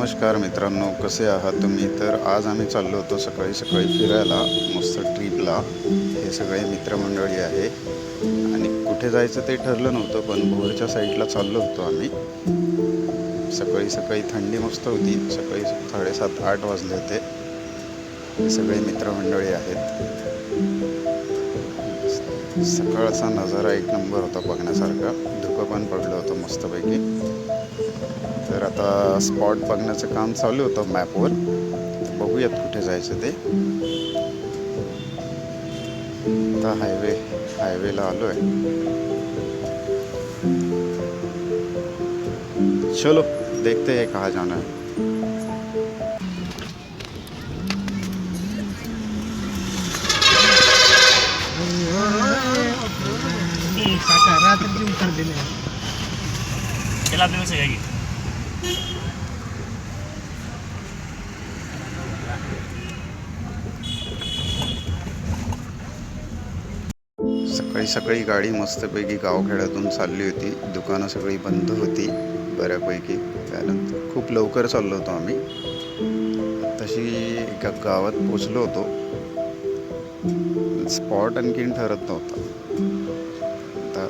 नमस्कार मित्रांनो, कसे आहात तुम्ही? तर आज आम्ही चाललो होतो सकाळी सकाळी फिरायला, मस्त ट्रिपला. हे सगळे मित्रमंडळी आहे आणि कुठे जायचं ते ठरलं नव्हतं, पण भोरच्या साईडला चाललो होतो आम्ही. सकाळी सकाळी थंडी मस्त होती. सकाळी 7:30-8 वाजले होते. हे सगळे मित्रमंडळी आहेत. सकाळचा नजारा एक नंबर होता बघण्यासारखा. धुकं पण पडलं होतं मस्तपैकी. तर आता स्पॉट बघण्याचं काम चालू होतं मॅपवर. बघूयात कुठे जायचं ते. आता हायवेला आलो आहे. चलो देखते हैं कहाँ जाना है. सकाळी सकाळी गाडी मस्तपैकी गावखेड्यातून चालली होती. दुकानं सगळी बंद होती बऱ्यापैकी. त्यानंतर खूप लवकर चाललो होतो आम्ही. तशी एका गावात पोचलो होतो. स्पॉट आणखीन ठरत नव्हता. आता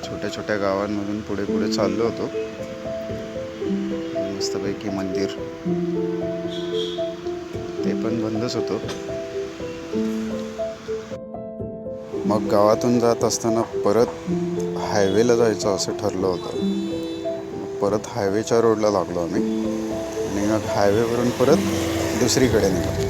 छोट्या छोट्या गावांमधून पुढे पुढे चाललो होतो. मस्तपैकी मंदिर ते पण बंदच होतं. मग गावातून जात असताना परत हायवेला जायचं असं ठरलं होतं. परत हायवेच्या रोडला लागलो आम्ही आणि मग हायवेवरून परत दुसरीकडे निघालो.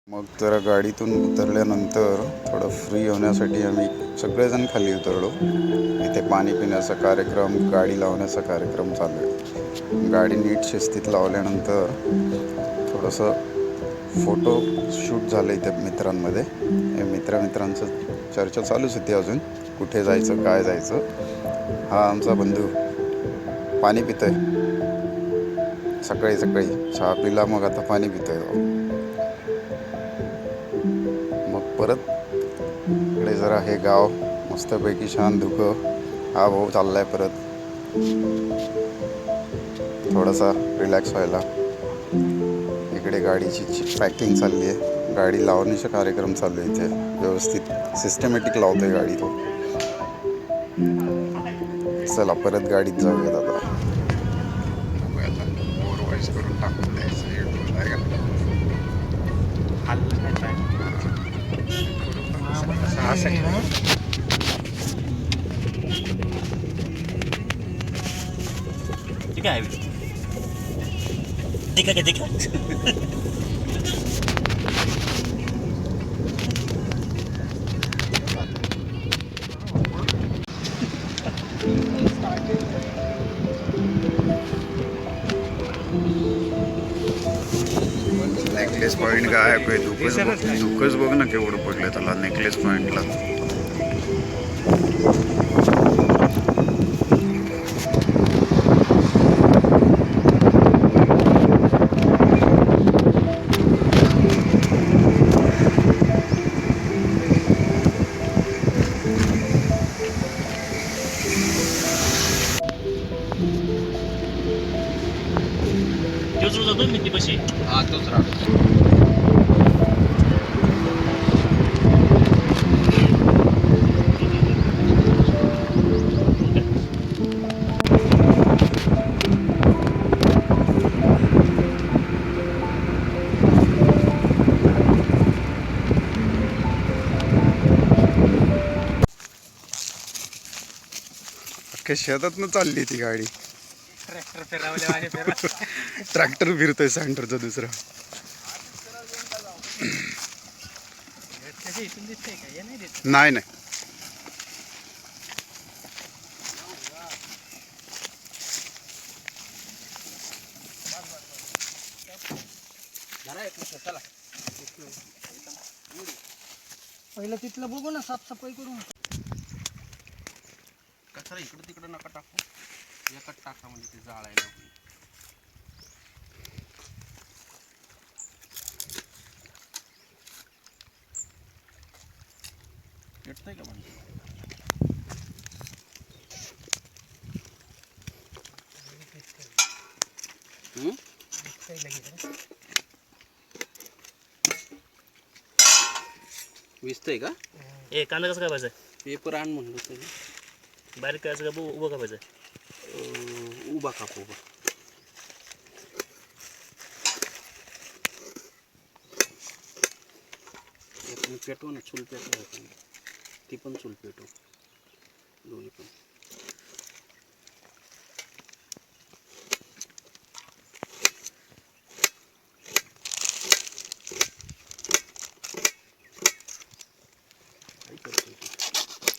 मग जरा गाडीतून उतरल्यानंतर थोडं फ्री होण्यासाठी आम्ही सगळेजण खाली उतरलो. इथे पाणी पिण्याचा कार्यक्रम, गाडी लावण्याचा कार्यक्रम चालू आहे. गाडी नीट शिस्तीत लावल्यानंतर थोडंसं फोटो शूट झालं इथे मित्रांमध्ये. हे मित्रांचं चर्चा चालूच होती अजून, कुठे जायचं काय जायचं. हा आमचा बंधू पाणी पितोय. सकाळी सकाळी चहा पिला, मग आता पाणी पितोय. मग परत इकडे जरा हे गाव मस्तपैकी छान धुकं. हा भाऊ चाललाय परत थोडासा रिलॅक्स व्हायला. इकडे गाडीची पॅकिंग चालली आहे. गाडी लावण्याचा कार्यक्रम चालू आहे इथे. व्यवस्थित सिस्टमॅटिक लावतोय गाडी तो. चला परत गाडीत जाऊयात आता. ओव्हरवाईज करून टाकून द्यायचं. देखा नेकलेस पॉईंट काय आहे? धुकंच बघ ना केवढं पडलं त्याला नेकलेस पॉईंटला. दोन मिनिटी बशी हा तोच राहतो. अख्ख्या शेतातनं चालली ती गाडी. ट्रॅक्टर फिरवले माझे फिरवा. ट्रॅक्टर फिरतोय सेंटरचा दुसरा. त्याच्या इथून दिसतंय का? हे नाही दिसत. नाही नाही चला पहिलं तिथलं बघू ना, साफसफाई करू. कचरा इकडं तिकडं नका टाकू, एकच टाका म्हणजे ते जाळायला होईल. भेटतंय का म्हणजे विजतंय का? ए कांदा कसं कापायचं? पेपर आण म्हणलं तरी बारीक करायचं का उभं कापायचं? उभा काप उभा. पेटव ना, चूल पेटव, ती पण चूल पेटव, दोन्ही पण.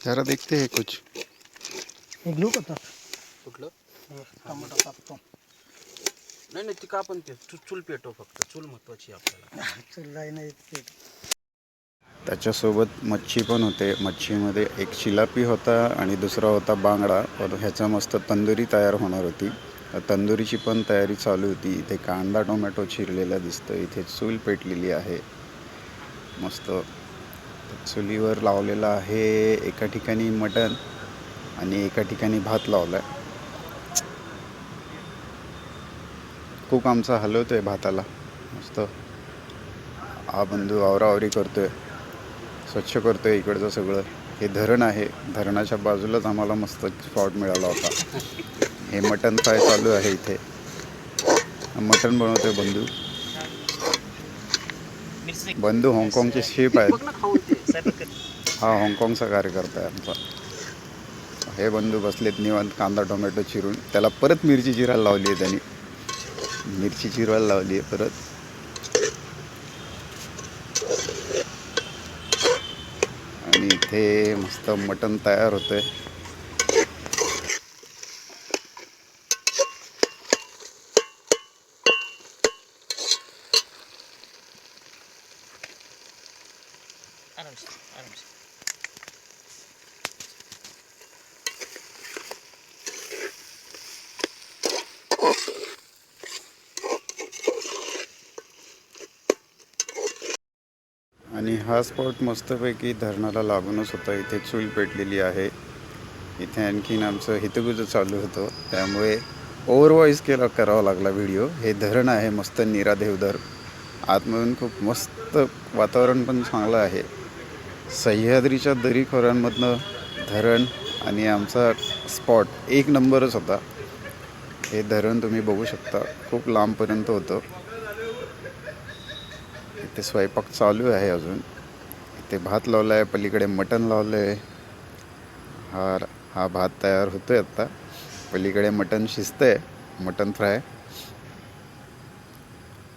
जरा देखते है कुछ. हे ग्लू करतात. कुठलं? टमाटा कापतो. नाही नाही, ती का पण ते चूल पेटव फक्त, चूल महत्वाची आपल्याला. चुल्ला नाही. त्याच्यासोबत मच्छी पण होते. मच्छीमध्ये एक चिलापी होता आणि दुसरा होता बांगडा. पण ह्याचा मस्त तंदुरी तयार होणार होती. तंदुरीची पण तयारी चालू होती. इथे कांदा टोमॅटो चिरलेला दिसतो. इथे चूल पेटलेली आहे मस्त. चुलीवर लावलेला आहे एका ठिकाणी मटण आणि एका ठिकाणी भात लावला आहे. खूप आमचा हलवतोय भाताला मस्त. हा बंधू आवराआवरी करतोय, स्वच्छ करतोय इकडचं सगळं. हे धरण आहे, धरणाच्या बाजूलाच आम्हाला मस्त स्पॉट मिळाला होता. हे मटण फ्राय चालू आहे इथे. मटण बनवतोय बंधू. बंधू हाँगकाँगचे शेफ आहेत. हा हाँगकाँगचा कार्यकर्ता आहे आमचा. हे बंधू बसलेत निवांत कांदा टोमॅटो चिरून. त्याला परत मिरची चिरायला लावली आहे त्यांनी. मिरची चिरवायला लावली आहे परत. आणि इथे मस्त मटण तयार होतंय. आणि हा स्पॉट मस्तपैकी धरणाला लागूनच होता. इथे चूल पेटलेली आहे. इथे आणखीन आमचं हितगुज चालू होतं, त्यामुळे ओव्हरवॉइस करावा लागला व्हिडिओ. हे धरण आहे मस्त, नीरा देवधर. आतमधून खूप मस्त वातावरण पण चांगलं आहे. सह्याद्रीच्या दरी खोऱ्यांमधनं धरण आणि आमचा स्पॉट एक नंबरच होता. हे धरण तुम्ही बघू शकता, खूप लांबपर्यंत होतं. इथे स्वयंपाक चालू आहे अजून. इथे भात लावला आहे, पलीकडे मटण लावलं आहे. हा भात तयार होतोय आत्ता. पलीकडे मटण शिजतंय, मटण फ्राय.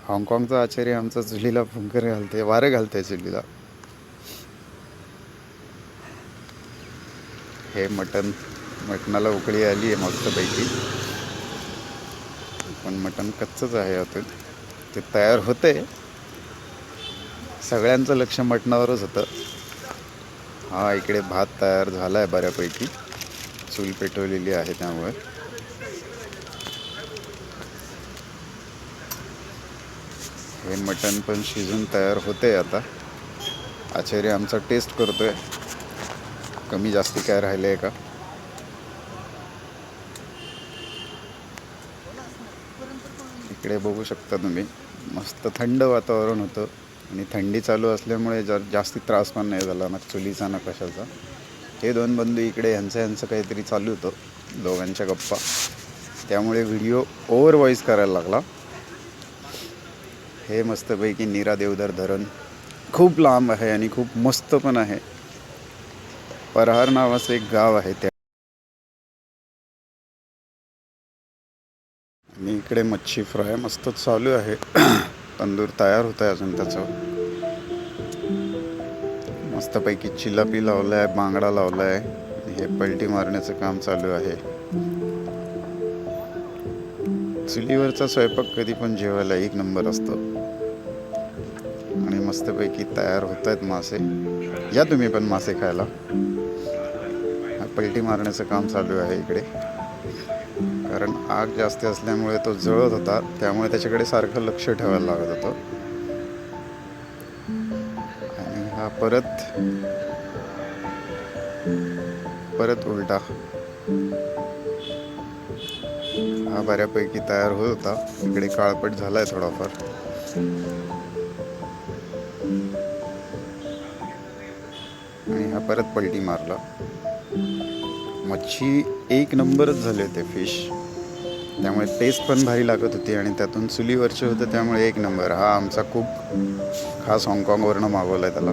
हाँगकाँगचा आचार्य आमचा चुलीला फुंकर घालते, वारे घालते चुलीला. हे मटणाला उकळी आली आहे मस्तपैकी, पण मटण कच्चंच आहे आतून. ते तयार होते. सगळ्यांचं लक्ष मटणावरच होतं. हा इकडे भात तयार झाला आहे बऱ्यापैकी, चूल पेटवलेली आहे त्यामुळे. हे मटण पण शिजून तयार होते आता. आचार्य आमचा टेस्ट करतोय, कमी जास्ती काय राहिलं आहे का. इकडे बघू शकता तुम्ही, मस्त थंड वातावरण होतं आणि थंडी चालू असल्यामुळे जास्ती त्रास पण नाही झाला ना चुलीचा ना कशाचा. हे दोन बंधू इकडे यांचं काहीतरी चालू होतं दोघांच्या गप्पा, त्यामुळे व्हिडिओ ओव्हर व्हॉइस करायला लागला. हे मस्तपैकी नीरा देवधर धरण खूप लांब आहे आणि खूप मस्त पण आहे. परहार नावाचं एक गाव आहे त्या. आणि इकडे मच्छी फ्राय मस्त चालू आहे. तंदूर तयार होत आहे अजून त्याचं. मस्तपैकी चिलापी लावलाय, बांगडा लावलाय. हे पलटी मारण्याचं काम चालू आहे. चुलीवरचा स्वयंपाक कधी पण जेवायला एक नंबर असतो. आणि मस्तपैकी तयार होत आहेत मासे. या तुम्ही पण मासे खायला. पलटी मारण्याचं काम चालू आहे इकडे, कारण आग जास्त असल्यामुळे तो जळत होता, त्यामुळे त्याच्याकडे सारखं लक्ष ठेवायला लागत होतं. आणि हा परत उलटा हा बऱ्यापैकी तयार होत होता. इकडे काळपट झालाय थोडाफार. आणि हा परत पलटी मारला. मच्छी एक नंबरच झाले होते फिश, त्यामुळे टेस्ट पण भारी लागत होती. आणि त्यातून चुलीवरचे होतं त्यामुळे एक नंबर. हा आमचा कुक खास हाँगकाँगवरनं मागवला आहे त्याला.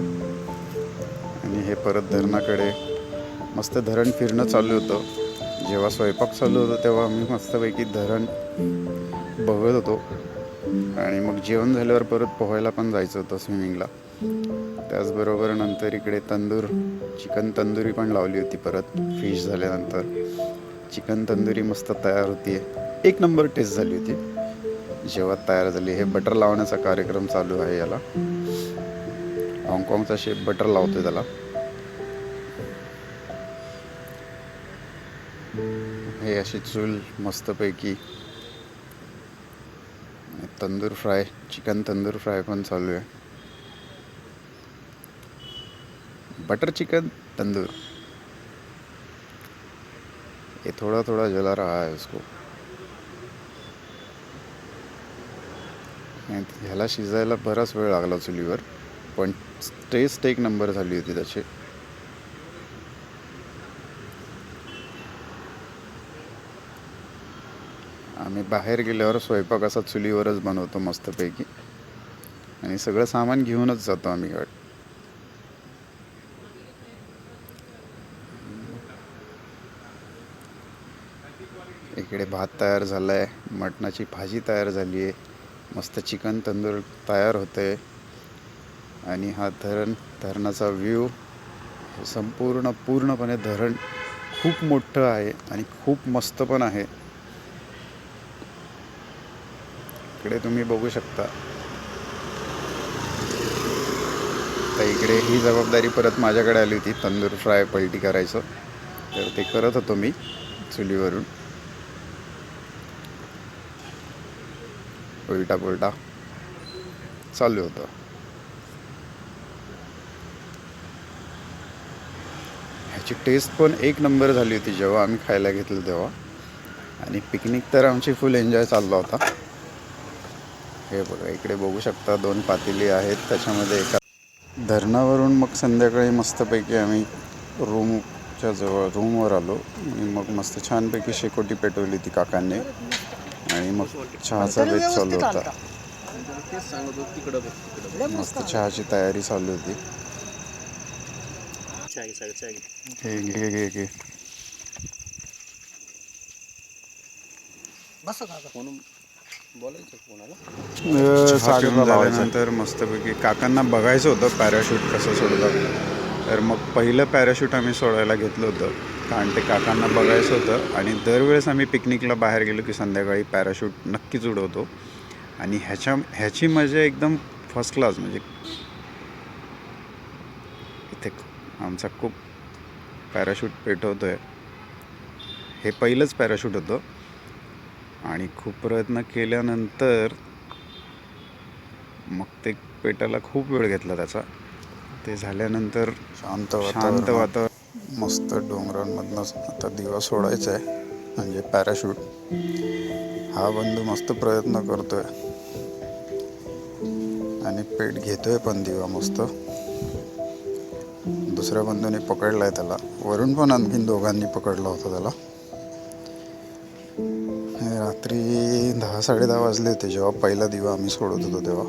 आणि हे परत धरणाकडे मस्त धरण फिरणं चालू होतं. जेव्हा स्वयंपाक चालू होतं तेव्हा आम्ही मस्तपैकी धरण बघत होतो. आणि मग जेवण झाल्यावर परत पोहायला पण जायचं होतं स्विमिंगला. त्याचबरोबर नंतर इकडे चिकन तंदुरी पण लावली होती. परत फिश झाल्यानंतर चिकन तंदुरी मस्त तयार होती. एक नंबर टेस्ट झाली होती जेव्हा तयार झाली. हे बटर लावण्याचा कार्यक्रम चालू आहे याला. हाँगकाँगचा शेफ बटर लावतोय त्याला. हे अशी चूल मस्तपैकी tandoor fry, chicken tandoor fry पण चालू आहे. बटर चिकन तंदूर, ये थोड़ा थोड़ा जला रहा है उसको. ह्याला शिजायला बराच वेळ लागला चुलीवर, पण टेस्ट एक नंबर झाली होती त्याची. आम्ही बाहेर गेल्यावर स्वयंपाक असा चुलीवरच बनवतो मस्तपैकी. आणि सगळं सामान घेऊनच जातो आम्ही. इकडे भात तयार झाला आहे, मटणाची भाजी तयार झाली आहे, मस्त चिकन तंदूर तयार होतं आहे. आणि हा धरणाचा व्ह्यू पूर्णपणे धरण खूप मोठं आहे आणि खूप मस्त पण आहे. इकडे तुम्ही बघू शकता. तर इकडे ही जबाबदारी परत माझ्याकडे आली होती, तंदूर फ्राय पलटी करायचं. तर ते करत होतो मी चुलीवरून. उलटा पुलटा चालू होतं. ह्याची टेस्ट पण एक नंबर झाली होती जेव्हा आम्ही खायला घेतलं तेव्हा. आणि पिकनिक तर आमची फुल एन्जॉय चालला होता. हे बघा, इकडे बघू शकता 2 पातेली आहेत. त्याच्यामध्ये एका धरणावरून मग संध्याकाळी मस्तपैकी आम्ही रूमवर आलो. आणि मग मस्त छानपैकी शेकोटी पेटवली ती काकांनी. आणि मग चहाचा बेत चालू होता. मस्त चहाची तयारी चालू होती. घे झाल्यानंतर मस्तपैकी काकांना बघायचं होतं पॅराशूट कसं सोडतात. तर मग पहिलं पॅराशूट आम्ही सोडायला घेतलं होतं, कारण ते काकांना बघायचं होतं. आणि दरवेळेस आम्ही पिकनिकला बाहेर गेलो की संध्याकाळी पॅराशूट नक्कीच उडवतो. आणि ह्याची मजा एकदम फर्स्ट क्लास. म्हणजे इथे आमचा कुक पॅराशूट पेटवतो आहे. हे पहिलंच पॅराशूट होतं. आणि खूप प्रयत्न केल्यानंतर मग ते पेटायला खूप वेळ घेतला त्याचा. ते झाल्यानंतर शांत वातावरण, मस्त डोंगरांमधनं आता दिवा सोडायचा आहे. म्हणजे पॅराशूट. हा बंधू मस्त प्रयत्न करतोय आणि पेट घेतोय पण दिवा मस्त. दुसऱ्या बंधूने पकडलाय त्याला, वरून पण आणखीन दोघांनी पकडला होता त्याला. रात्री 10-10:30 वाजले होते जेव्हा पहिला दिवा आम्ही सोडत होतो तेव्हा.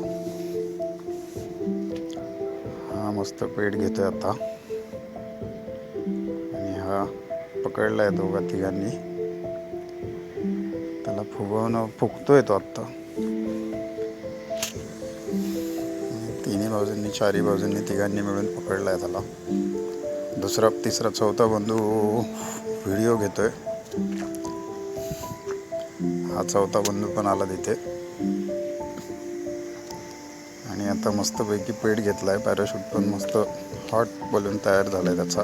हा मस्त पेट घेतोय आता आणि हा पकडलाय दोघा तिघांनी. त्याला फुगतोय तो आत्ता. तिन्ही बाजूंनी, चारी बाजूंनी तिघांनी मिळून पकडलाय त्याला. दुसरा, तिसरा, चौथा बंधू व्हिडिओ घेतोय. हा चौथा बंधू पण आला तिथे आणि आता मस्तपैकी पेट घेतलाय. पॅराशूट पण मस्त हॉट बलून तयार झालाय त्याचा.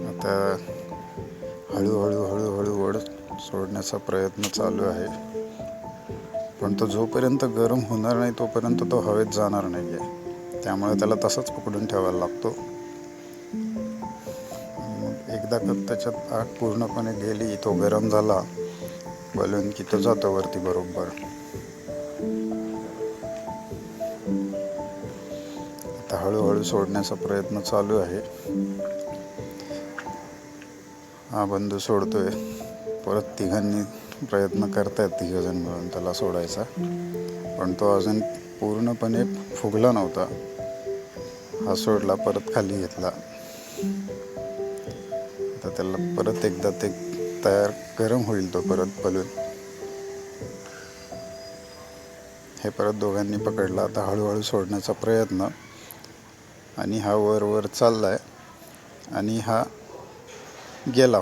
आता हळूहळू हळूहळू वर सोडण्याचा प्रयत्न चालू आहे, पण तो जोपर्यंत गरम होणार नाही तोपर्यंत तो हवेत जाणार नाही आहे. त्यामुळे त्याला तसंच पकडून ठेवायला लागतो. मग एकदा का त्याच्यात आग पूर्णपणे गेली, तो गरम झाला बलून की तो जातो वरती बरोबर. आता हळूहळू सोडण्याचा प्रयत्न चालू आहे. हा बंधू सोडतोय, परत तिघांनी प्रयत्न करतायत तिघजण मिळून त्याला सोडायचा, पण तो अजून पूर्णपणे फुगला नव्हता. हा सोडला, परत खाली घेतला. आता त्याला परत एकदा ते तयार गरम होईल तो परत बलून. हे परत दोघांनी पकडला. आता हळूहळू सोडण्याचा प्रयत्न आणि हा वर वर चाललाय आणि हा गेला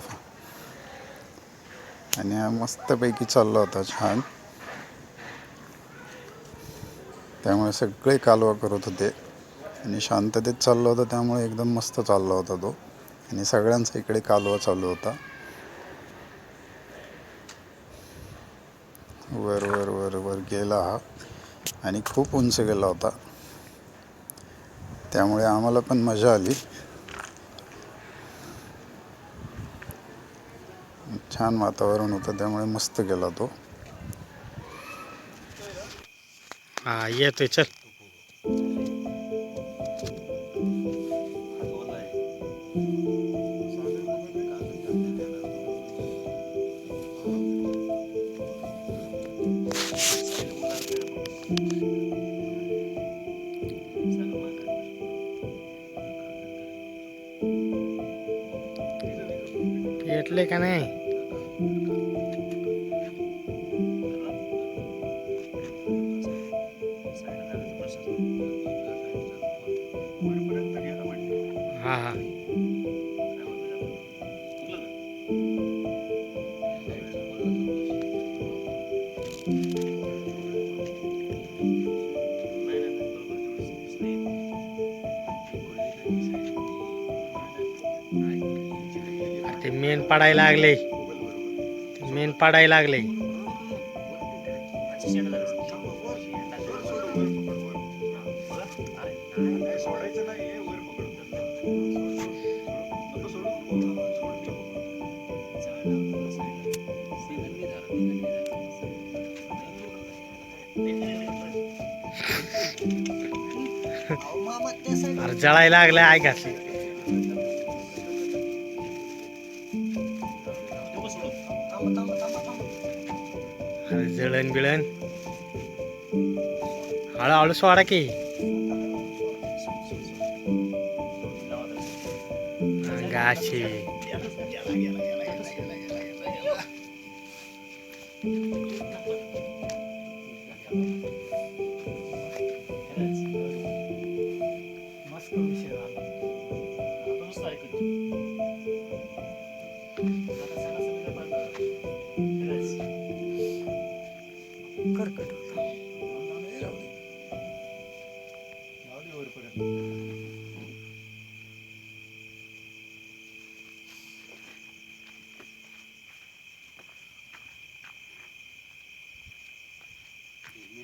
आणि हा मस्तपैकी चालला होता छान. त्यामुळे सगळे कालवा करत होते आणि शांततेत चालला होता, त्यामुळे एकदम मस्त चालला होता तो आणि सगळ्यांचा इकडे कालवा चालू होता. वर वर वर वर गेला हा आणि खूप उंच गेला होता. त्यामुळे आम्हाला पण मजा आली. छान वातावरण होतं, त्यामुळे मस्त गेला तो. हा येतोय, चल. पेटले का नाही? हा हा. ते मेन पडायला लागले, मेन पडायला लागले. अरे जळायला लागले, आय घातली. अरे जळण बिळण, हळूहळू सोडा की. गाशी मस्त विषय झाला.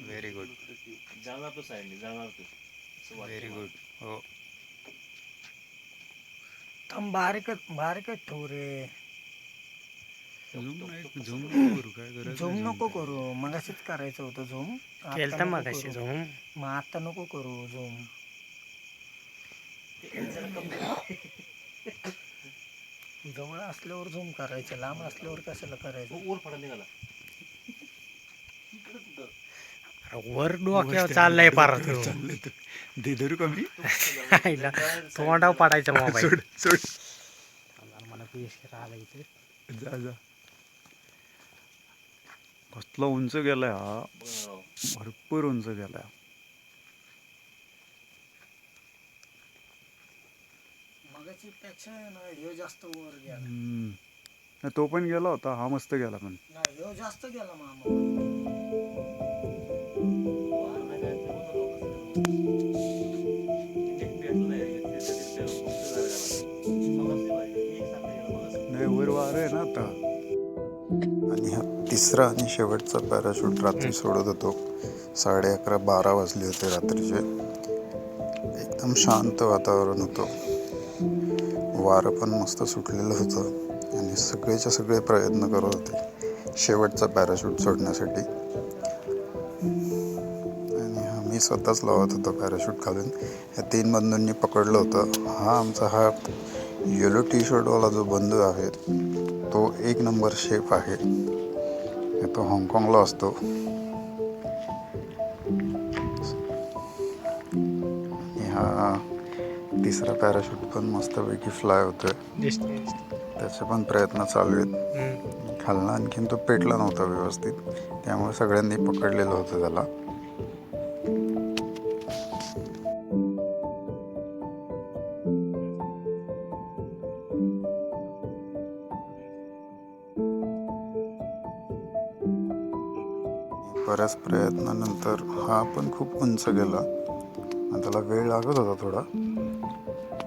Very good. जाणार तो साईडने, जाणार तो व्हेरी गुड. हो, थांब, बारीकच ठेवू रे. झूम नको करू, मगाशीच करायचं होतं झूम. केलता मगाशी झूम, मग आता नको करू झूम. जवळ असल्यावर झूम करायचं, लांब असल्यावर कशाला करायचं. वर डोक्यावर चाललंय पार. धरू कमी तोंडाव पाडायचा मोबाईल. सोड. मला पीएसके आला इथे. जा जा. कसला उंच गेलाय हा, भरपूर उंच गेलाय. मगाची पेक्षा ना ह्यो जास्त वर गेला. तो पण गेला होता, हा मस्त गेला पण. नाही, ह्यो जास्त गेला मामा. नाही, वर वार आहे ना आता. आणि हा तिसरा आणि शेवटचा पॅराशूट रात्री सोडत होतो. 11:30-12 वाजले होते रात्रीचे. एकदम शांत वातावरण होतं, वारं पण मस्त सुटलेलं होतं आणि सगळेच्या सगळे प्रयत्न करत होते शेवटचा पॅराशूट सोडण्यासाठी. आणि हा मी स्वतःच लावत होतो पॅराशूट खालून. ह्या 3 बंधूंनी पकडलं होतं. हा येलो टी शर्टवाला जो बंधू आहे तो 1 नंबर शेफ आहे. तो हाँगकाँगला असतो. हा तिसरा पॅराशूट पण मस्तपैकी फ्लाय होतोय. त्याचे पण प्रयत्न चालू आहेत. खालनं आणखीन तो पेटला नव्हता व्यवस्थित, त्यामुळे सगळ्यांनी पकडलेलं होतं त्याला. बऱ्याच प्रयत्नानंतर हा पण खूप उंच गेला. त्याला वेळ लागत होता थोडा,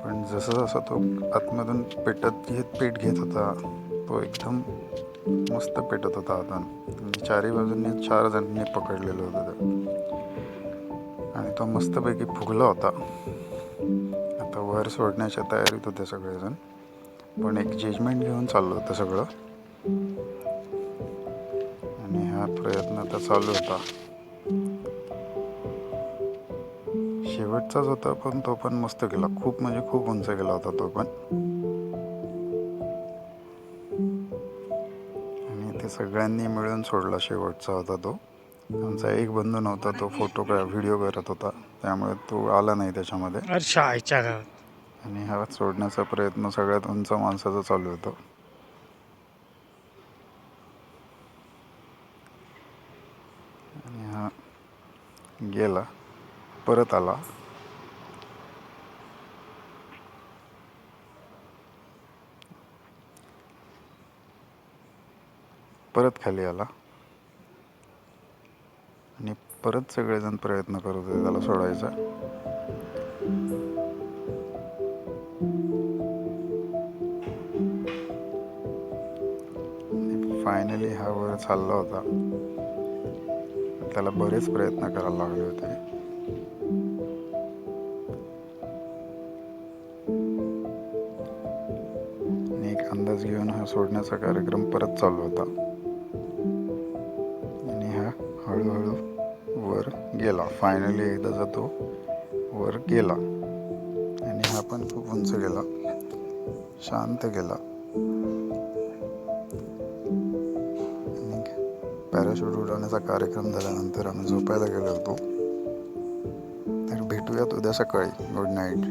पण जसं जसं तो आतमधून पेट घेत होता, तो एकदम मस्त पेटत होता आतून. 4ही बाजूंनी 4 जणांनी पकडलेलं होतं ते, आणि तो मस्तपैकी फुगला होता. आता वर सोडण्याच्या तयारीत होते सगळेजण, पण एक जजमेंट घेऊन चाललं होतं सगळं. आणि हा प्रयत्न आता चालू होता. शेवटचाच होता, पण तो पण मस्त गेला. खूप म्हणजे खूप उंच गेला होता तो पण. आणि ते सगळ्यांनी मिळून सोडला शेवटचा होता तो. आमचा एक बंधू नव्हता, तो व्हिडिओ करत होता, त्यामुळे तो आला नाही त्याच्यामध्ये. आणि हा सोडण्याचा प्रयत्न सगळ्यात उंच माणसाचा चालू होता. आणि हा गेला, परत आला. परत खाली आला आणि परत सगळेजण प्रयत्न करत होते त्याला सोडायचा. फायनली हा वर चालला होता. त्याला बरेच प्रयत्न करायला लागले होते. आणि एक अंदाज घेऊन हा सोडण्याचा कार्यक्रम परत चालू होता. आणि हा हळूहळू वर गेला. फायनली एकदाचा तो वर गेला. आणि हा पण खूप उंच गेला, शांत गेला. पॅराशूट उडवण्याचा कार्यक्रम झाल्यानंतर आम्ही झोपायला गेलो होतो. तर भेटूयात उद्या सकाळी. Good night.